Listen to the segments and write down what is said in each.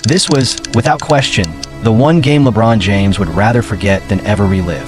This was, without question, the one game LeBron James would rather forget than ever relive.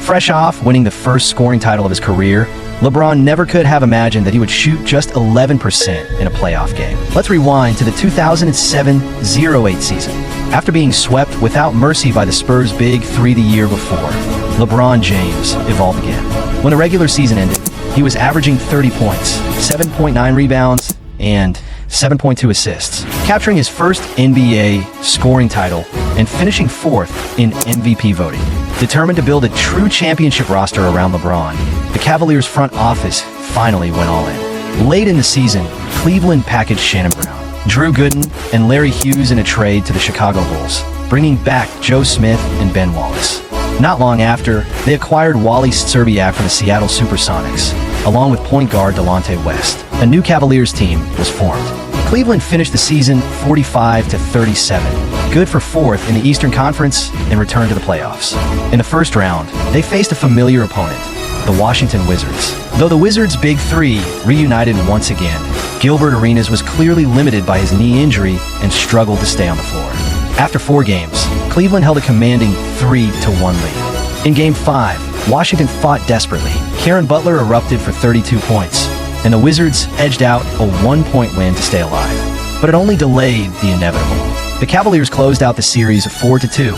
Fresh off winning the first scoring title of his career, LeBron never could have imagined that he would shoot just 11% in a playoff game. Let's rewind to the 2007-08 season. After being swept without mercy by the Spurs' Big Three the year before, LeBron James evolved again. When the regular season ended, he was averaging 30 points, 7.9 rebounds, and 7.2 assists, capturing his first NBA scoring title and finishing fourth in MVP voting. Determined to build a true championship roster around LeBron, the Cavaliers front office finally went all in. Late in the season, Cleveland packaged Shannon Brown, Drew Gooden, and Larry Hughes in a trade to the Chicago Bulls, bringing back Joe Smith and Ben Wallace. Not long after, they acquired Wally Szczerbiak from the Seattle Supersonics, along with point guard Delonte West. A new Cavaliers team was formed. Cleveland finished the season 45-37, good for fourth in the Eastern Conference and returned to the playoffs. In the first round, they faced a familiar opponent, the Washington Wizards. Though the Wizards' Big Three reunited once again, Gilbert Arenas was clearly limited by his knee injury and struggled to stay on the floor. After 4 games, Cleveland held a commanding 3-1 lead. In Game 5, Washington fought desperately. Karen Butler erupted for 32 points, and the Wizards edged out a 1-point win to stay alive. But it only delayed the inevitable. The Cavaliers closed out the series 4-2,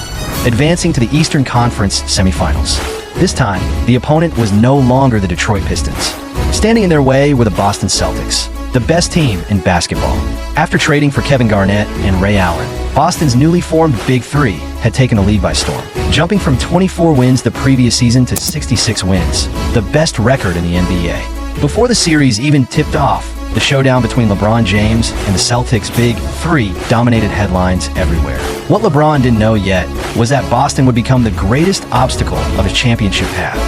advancing to the Eastern Conference semifinals. This time, the opponent was no longer the Detroit Pistons. Standing in their way were the Boston Celtics, the best team in basketball. After trading for Kevin Garnett and Ray Allen, Boston's newly formed Big Three had taken the lead by storm, jumping from 24 wins the previous season to 66 wins, the best record in the NBA. Before the series even tipped off, the showdown between LeBron James and the Celtics' Big Three dominated headlines everywhere. What LeBron didn't know yet was that Boston would become the greatest obstacle of his championship path.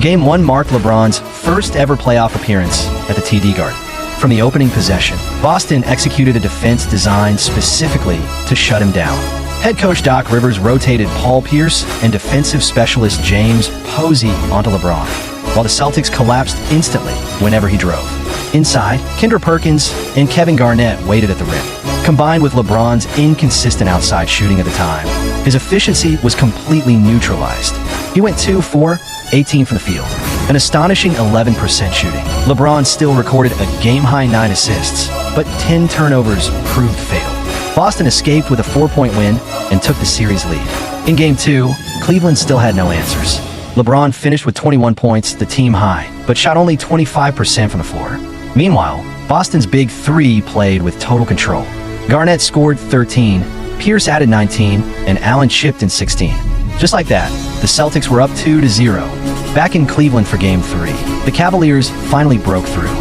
Game 1 marked LeBron's first ever playoff appearance at the TD Garden. From the opening possession, Boston executed a defense designed specifically to shut him down. Head coach Doc Rivers rotated Paul Pierce and defensive specialist James Posey onto LeBron, while the Celtics collapsed instantly whenever he drove. Inside, Kendra Perkins and Kevin Garnett waited at the rim. Combined with LeBron's inconsistent outside shooting at the time, his efficiency was completely neutralized. He went 2-for-18 from the field, an astonishing 11% shooting. LeBron still recorded a game-high 9 assists, but 10 turnovers proved fatal. Boston escaped with a 4-point win and took the series lead. In Game 2, Cleveland still had no answers. LeBron finished with 21 points, the team high, but shot only 25% from the floor. Meanwhile, Boston's Big Three played with total control. Garnett scored 13, Pierce added 19, and Allen chipped in 16. Just like that, the Celtics were up 2-0. Back in Cleveland for Game 3, the Cavaliers finally broke through.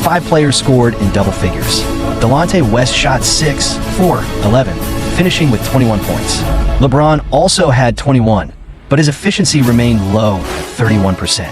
5 players scored in double figures. Delonte West shot 6, 4, 11, finishing with 21 points. LeBron also had 21, but his efficiency remained low at 31%.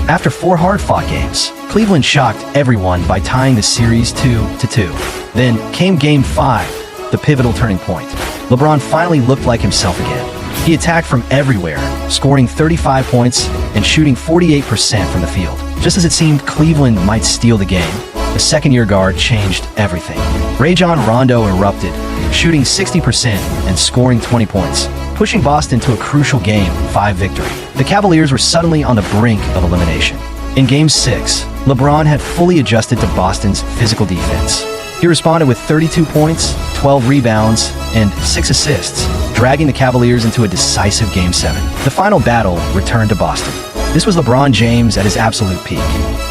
After 4 hard-fought games, Cleveland shocked everyone by tying the series 2-2. Then came Game 5, the pivotal turning point. LeBron finally looked like himself again. He attacked from everywhere, scoring 35 points and shooting 48% from the field. Just as it seemed Cleveland might steal the game, the second-year guard changed everything. Rajon Rondo erupted, shooting 60% and scoring 20 points, pushing Boston to a crucial Game 5 victory. The Cavaliers were suddenly on the brink of elimination. In Game 6, LeBron had fully adjusted to Boston's physical defense. He responded with 32 points, 12 rebounds, and 6 assists, dragging the Cavaliers into a decisive Game 7. The final battle returned to Boston. This was LeBron James at his absolute peak.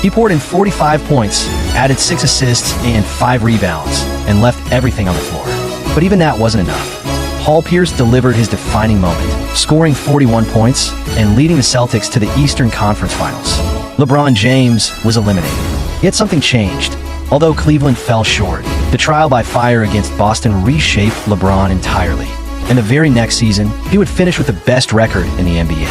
He poured in 45 points, added 6 assists and 5 rebounds, and left everything on the floor. But even that wasn't enough. Paul Pierce delivered his defining moment, scoring 41 points and leading the Celtics to the Eastern Conference Finals. LeBron James was eliminated. Yet something changed. Although Cleveland fell short, the trial by fire against Boston reshaped LeBron entirely. And the very next season, he would finish with the best record in the NBA.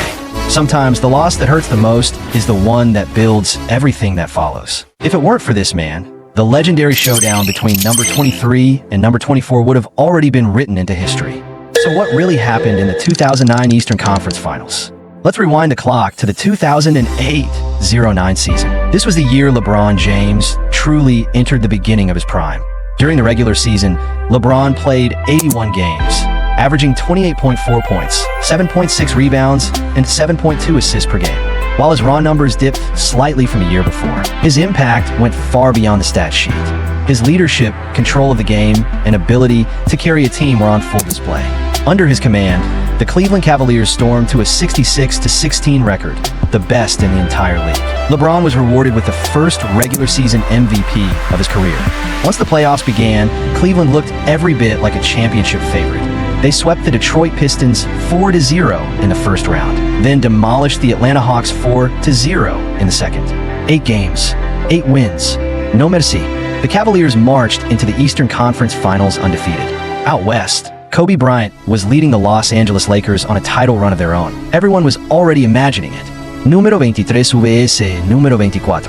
Sometimes the loss that hurts the most is the one that builds everything that follows. If it weren't for this man, the legendary showdown between number 23 and number 24 would have already been written into history. So what really happened in the 2009 Eastern Conference Finals? Let's rewind the clock to the 2008-09 season. This was the year LeBron James truly entered the beginning of his prime. During the regular season, LeBron played 81 games, averaging 28.4 points, 7.6 rebounds, and 7.2 assists per game. While his raw numbers dipped slightly from a year before, his impact went far beyond the stat sheet. His leadership, control of the game, and ability to carry a team were on full display. Under his command, the Cleveland Cavaliers stormed to a 66-16 record, the best in the entire league. LeBron was rewarded with the first regular season MVP of his career. Once the playoffs began, Cleveland looked every bit like a championship favorite. They swept the Detroit Pistons 4-0 in the first round, then demolished the Atlanta Hawks 4-0 in the second. 8 games, 8 wins. No merci. The Cavaliers marched into the Eastern Conference Finals undefeated. Out west, Kobe Bryant was leading the Los Angeles Lakers on a title run of their own. Everyone was already imagining it. Número 23 vs. Número 24.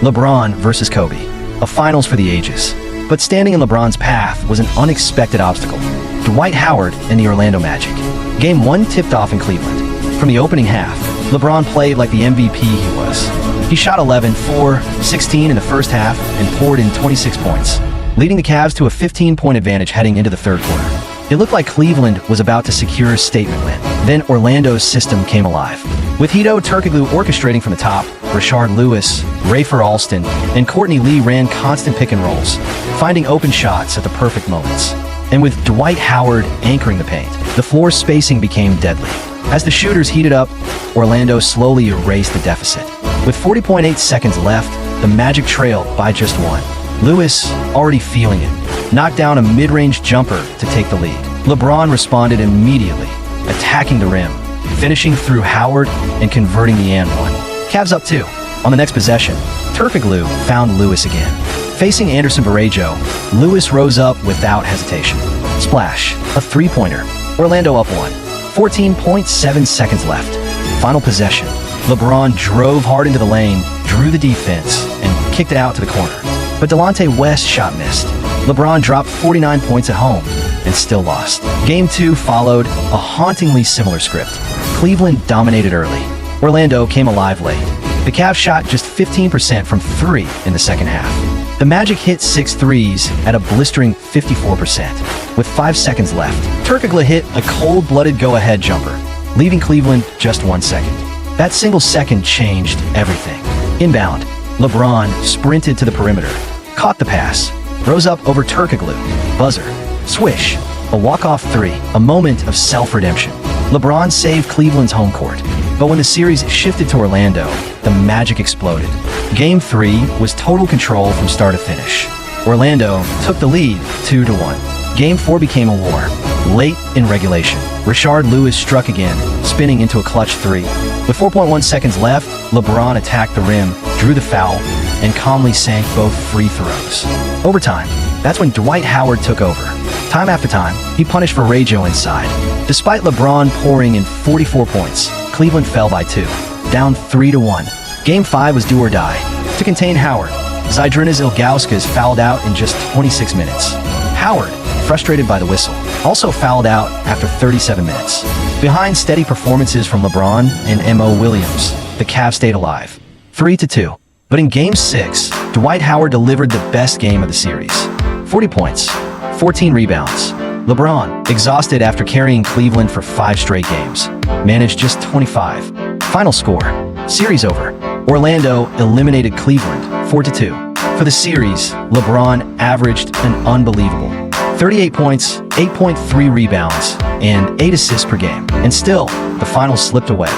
LeBron versus Kobe. A finals for the ages. But standing in LeBron's path was an unexpected obstacle. Dwight Howard and the Orlando Magic. Game 1 tipped off in Cleveland. From the opening half, LeBron played like the MVP he was. He shot 11, 4, 16 in the first half and poured in 26 points, leading the Cavs to a 15-point advantage heading into the third quarter. It looked like Cleveland was about to secure a statement win. Then Orlando's system came alive. With Hedo Turkoglu orchestrating from the top, Rashard Lewis, Rafer Alston, and Courtney Lee ran constant pick and rolls, finding open shots at the perfect moments. And with Dwight Howard anchoring the paint, the floor spacing became deadly. As the shooters heated up, Orlando slowly erased the deficit. With 40.8 seconds left, the Magic trailed by just 1. Lewis, already feeling it, knocked down a mid-range jumper to take the lead. LeBron responded immediately, attacking the rim, finishing through Howard and converting the and one. Cavs up 2. On the next possession, Turkoglu found Lewis again. Facing Anderson Varejao, Lewis rose up without hesitation. Splash, a three-pointer. Orlando up 1. 14.7 seconds left. Final possession. LeBron drove hard into the lane, drew the defense, and kicked it out to the corner. But Delonte West's shot missed. LeBron dropped 49 points at home and still lost. Game 2 followed a hauntingly similar script. Cleveland dominated early. Orlando came alive late. The Cavs shot just 15% from 3 in the second half. The Magic hit 6 threes at a blistering 54%. With 5 seconds left, Turkoglu hit a cold-blooded go-ahead jumper, leaving Cleveland just 1 second. That single second changed everything. Inbound, LeBron sprinted to the perimeter, caught the pass, rose up over Turkoglu, buzzer, swish, a walk-off 3, a moment of self-redemption. LeBron saved Cleveland's home court, but when the series shifted to Orlando, the Magic exploded. Game 3 was total control from start to finish. Orlando took the lead 2-1. Game 4 became a war. Late in regulation, Rashard Lewis struck again, spinning into a clutch 3. With 4.1 seconds left, LeBron attacked the rim, drew the foul, and calmly sank both free throws. Overtime, that's when Dwight Howard took over. Time after time, he punished Varejao inside. Despite LeBron pouring in 44 points, Cleveland fell by 2, down 3-1. Game 5 was do or die. To contain Howard, Zydrunas Ilgauskas fouled out in just 26 minutes. Howard, frustrated by the whistle, also fouled out after 37 minutes. Behind steady performances from LeBron and M.O. Williams, the Cavs stayed alive, 3-2. But in Game 6, Dwight Howard delivered the best game of the series. 40 points, 14 rebounds. LeBron, exhausted after carrying Cleveland for 5 straight games, managed just 25. Final score, series over. Orlando eliminated Cleveland 4-2. For the series, LeBron averaged an unbelievable 38 points, 8.3 rebounds, and 8 assists per game. And still, the finals slipped away.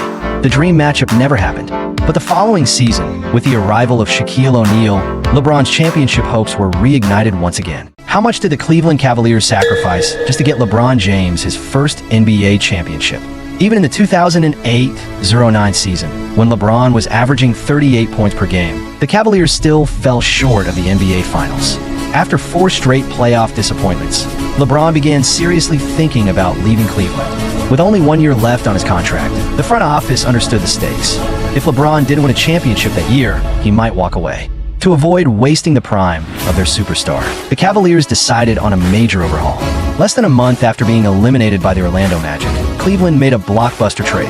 The dream matchup never happened. But the following season, with the arrival of Shaquille O'Neal, LeBron's championship hopes were reignited once again. How much did the Cleveland Cavaliers sacrifice just to get LeBron James his first NBA championship? Even in the 2008-09 season, when LeBron was averaging 38 points per game, the Cavaliers still fell short of the NBA Finals. After 4 straight playoff disappointments, LeBron began seriously thinking about leaving Cleveland. With only 1 year left on his contract, the front office understood the stakes. If LeBron didn't win a championship that year, he might walk away. To avoid wasting the prime of their superstar, the Cavaliers decided on a major overhaul. Less than a month after being eliminated by the Orlando Magic, Cleveland made a blockbuster trade.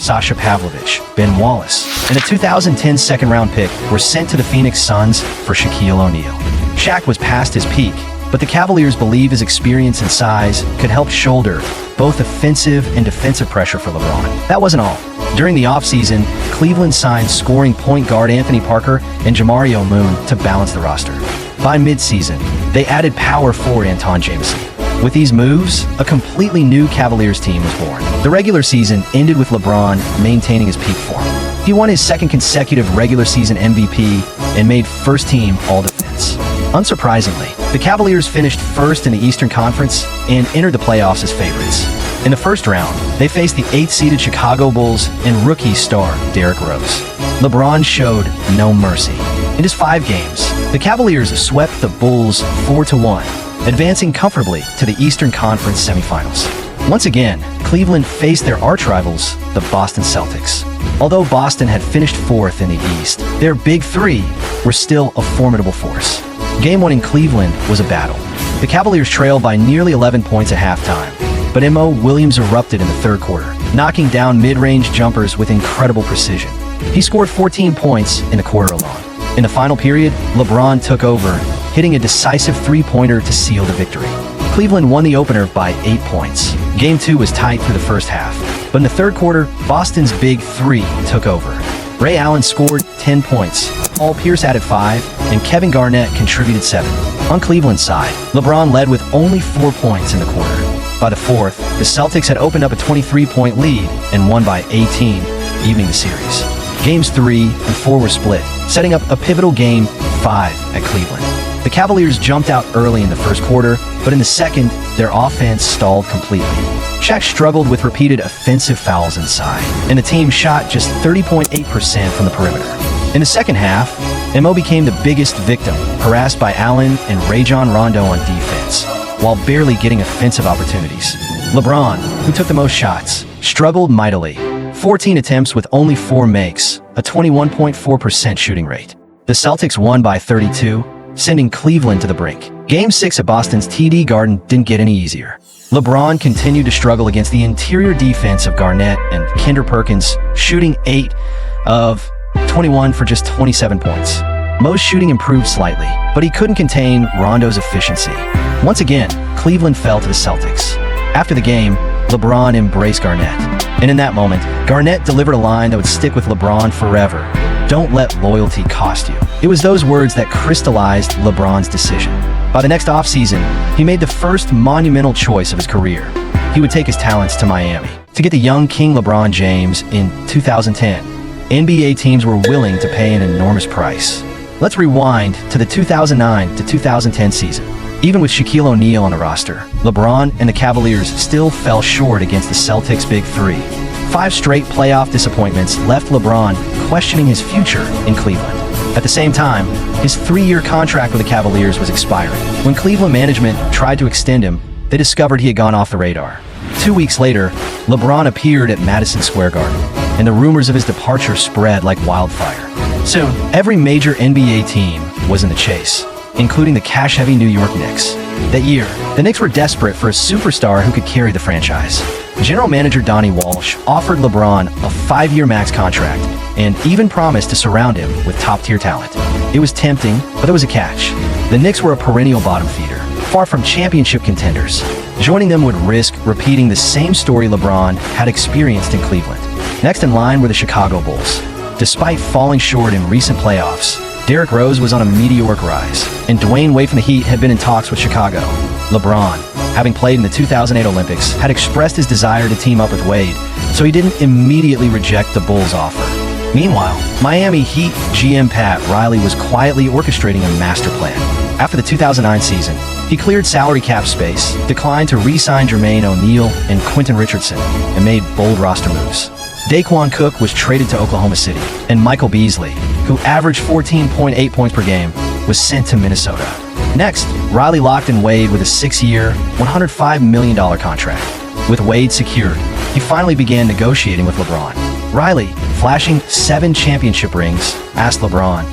Sasha Pavlovich, Ben Wallace, and a 2010 second-round pick were sent to the Phoenix Suns for Shaquille O'Neal. Shaq was past his peak, but the Cavaliers believe his experience and size could help shoulder both offensive and defensive pressure for LeBron. That wasn't all. During the offseason, Cleveland signed scoring point guard Anthony Parker and Jamario Moon to balance the roster. By mid-season, they added power forward Anton Jameson. With these moves, a completely new Cavaliers team was born. The regular season ended with LeBron maintaining his peak form. He won his second consecutive regular season MVP and made first-team All-Defense. Unsurprisingly, the Cavaliers finished first in the Eastern Conference and entered the playoffs as favorites. In the first round, they faced the 8th-seeded Chicago Bulls and rookie star Derrick Rose. LeBron showed no mercy. In just 5 games, the Cavaliers swept the Bulls 4-1, advancing comfortably to the Eastern Conference semifinals. Once again, Cleveland faced their arch-rivals, the Boston Celtics. Although Boston had finished 4th in the East, their Big Three were still a formidable force. Game 1 in Cleveland was a battle. The Cavaliers trailed by nearly 11 points at halftime, but Mo Williams erupted in the third quarter, knocking down mid-range jumpers with incredible precision. He scored 14 points in the quarter alone. In the final period, LeBron took over, hitting a decisive three-pointer to seal the victory. Cleveland won the opener by 8 points. Game 2 was tight through the first half, but in the third quarter, Boston's Big Three took over. Ray Allen scored 10 points, Paul Pierce added 5, and Kevin Garnett contributed 7. On Cleveland's side, LeBron led with only 4 points in the quarter. By the fourth, the Celtics had opened up a 23-point lead and won by 18, evening the series. Games 3 and 4 were split, setting up a pivotal Game 5 at Cleveland. The Cavaliers jumped out early in the first quarter, but in the second, their offense stalled completely. Shaq struggled with repeated offensive fouls inside, and the team shot just 30.8% from the perimeter. In the second half, Mo became the biggest victim, harassed by Allen and Rajon Rondo on defense, while barely getting offensive opportunities. LeBron, who took the most shots, struggled mightily. 14 attempts with only 4 makes, a 21.4% shooting rate. The Celtics won by 32, sending Cleveland to the brink. Game 6 at Boston's TD Garden didn't get any easier. LeBron continued to struggle against the interior defense of Garnett and Kendrick Perkins, shooting 8 of 21 for just 27 points. Mo's shooting improved slightly, but he couldn't contain Rondo's efficiency. Once again, Cleveland fell to the Celtics. After the game, LeBron embraced Garnett. And in that moment, Garnett delivered a line that would stick with LeBron forever. Don't let loyalty cost you. It was those words that crystallized LeBron's decision. By the next offseason, he made the first monumental choice of his career. He would take his talents to Miami. To get the young King LeBron James in 2010, NBA teams were willing to pay an enormous price. Let's rewind to the 2009 to 2010 season. Even with Shaquille O'Neal on the roster, LeBron and the Cavaliers still fell short against the Celtics' Big Three. 5 straight playoff disappointments left LeBron questioning his future in Cleveland. At the same time, his 3-year contract with the Cavaliers was expiring. When Cleveland management tried to extend him, they discovered he had gone off the radar. 2 weeks later, LeBron appeared at Madison Square Garden, and the rumors of his departure spread like wildfire. Soon, every major NBA team was in the chase, including the cash-heavy New York Knicks. That year, the Knicks were desperate for a superstar who could carry the franchise. General manager Donnie Walsh offered LeBron a 5-year max contract and even promised to surround him with top-tier talent. It was tempting, but there was a catch. The Knicks were a perennial bottom feeder, far from championship contenders. Joining them would risk repeating the same story LeBron had experienced in Cleveland. Next in line were the Chicago Bulls. Despite falling short in recent playoffs, Derrick Rose was on a meteoric rise, and Dwayne Wade from the Heat had been in talks with Chicago. LeBron, having played in the 2008 Olympics, had expressed his desire to team up with Wade, so he didn't immediately reject the Bulls' offer. Meanwhile, Miami Heat GM Pat Riley was quietly orchestrating a master plan. After the 2009 season, he cleared salary cap space, declined to re-sign Jermaine O'Neal and Quentin Richardson, and made bold roster moves. Daquan Cook was traded to Oklahoma City, and Michael Beasley, who averaged 14.8 points per game, was sent to Minnesota. Next, Riley locked in Wade with a 6-year, $105 million contract. With Wade secured, he finally began negotiating with LeBron. Riley, flashing 7 championship rings, asked LeBron,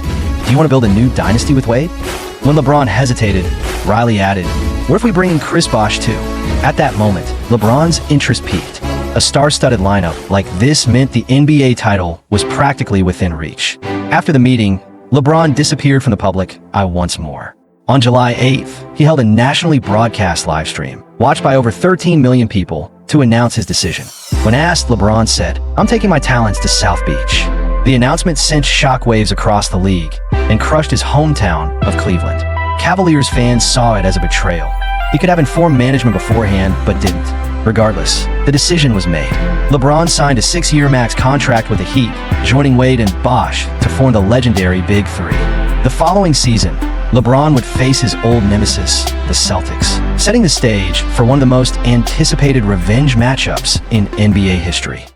"Do you want to build a new dynasty with Wade?" When LeBron hesitated, Riley added, "What if we bring in Chris Bosh too?" At that moment, LeBron's interest peaked. A star-studded lineup like this meant the NBA title was practically within reach. After the meeting, LeBron disappeared from the public eye once more. On July 8th, he held a nationally broadcast live stream, watched by over 13 million people, to announce his decision. When asked, LeBron said, "I'm taking my talents to South Beach." The announcement sent shockwaves across the league and crushed his hometown of Cleveland. Cavaliers fans saw it as a betrayal. He could have informed management beforehand, but didn't. Regardless, the decision was made. LeBron signed a 6-year max contract with the Heat, joining Wade and Bosh to form the legendary Big Three. The following season, LeBron would face his old nemesis, the Celtics, setting the stage for one of the most anticipated revenge matchups in NBA history.